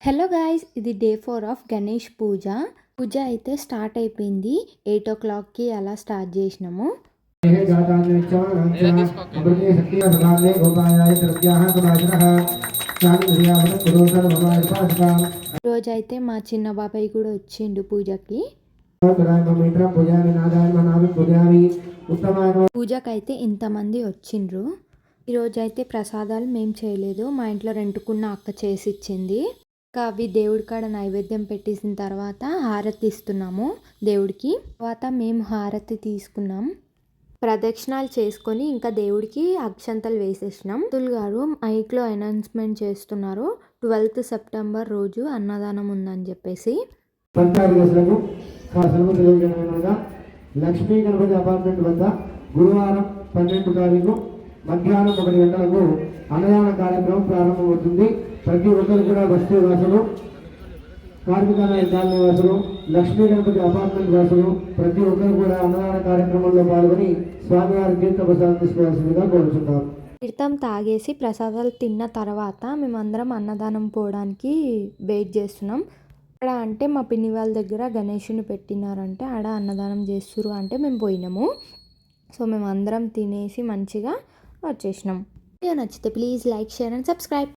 Hello guys, ఇది day 4 of Ganesh పూజ. పూజ అయితే start అయిపోయింది. 8 o'clockకి అలా స్టార్ట్ చేసినాము. రోజైతే మా చిన్న బాబాయ్ కూడా వచ్చిండు పూజకి. పూజకైతే ఇంతమంది వచ్చిండ్రు. ఈరోజైతే ప్రసాదాలు మేము చేయలేదు, మా ఇంట్లో రెంటుకున్న అక్క చేసి ఇచ్చింది. ఇంకా అవి దేవుడి కాడ నైవేద్యం పెట్టేసిన తర్వాత హారతి ఇస్తున్నాము దేవుడికి. తర్వాత మేము హారతి తీసుకున్నాం, ప్రదక్షిణాలు చేసుకొని ఇంకా దేవుడికి అక్షంతలు వేసేసినాం. అబ్దుల్ గారు మైక్లో అనౌన్స్మెంట్ చేస్తున్నారు, 12th సెప్టెంబర్ రోజు అన్నదానం ఉందని చెప్పేసి. లక్ష్మీ గణపతి అపార్ట్మెంట్ వద్ద గురువారం 12 తారీఖు మధ్యాహ్నం 1 గంటలకు అన్నదాన కార్యక్రమం ప్రారంభమవుతుంది. ప్రతి ఒక్కరు కూడా బస్తీ వాసులు, కార్మిక కాలనీ వాసులు, లక్ష్మీ గణపతి అపార్ట్మెంట్ వాసులు ప్రతి ఒక్కరు కూడా అన్నదాన కార్యక్రమంలో పాల్గొని స్వామివారి తీర్థ ప్రసాదం తీసుకోవాల్సిందిగా కోరుచున్నాం. తీర్థం తాగేసి ప్రసాదాలు తిన్న తర్వాత మేమందరం అన్నదానం పోవడానికి వెయిట్ చేస్తున్నాం. అక్కడ అంటే మా పిన్ని వాళ్ళ దగ్గర గణేషుని పెట్టినారంటే ఆడ అన్నదానం చేస్తురు అంటే మేము పోయినాము. సో మేము అందరం తినేసి మంచిగా వచ్చేసినాం. వీడియో నచ్చితే please like, share and subscribe.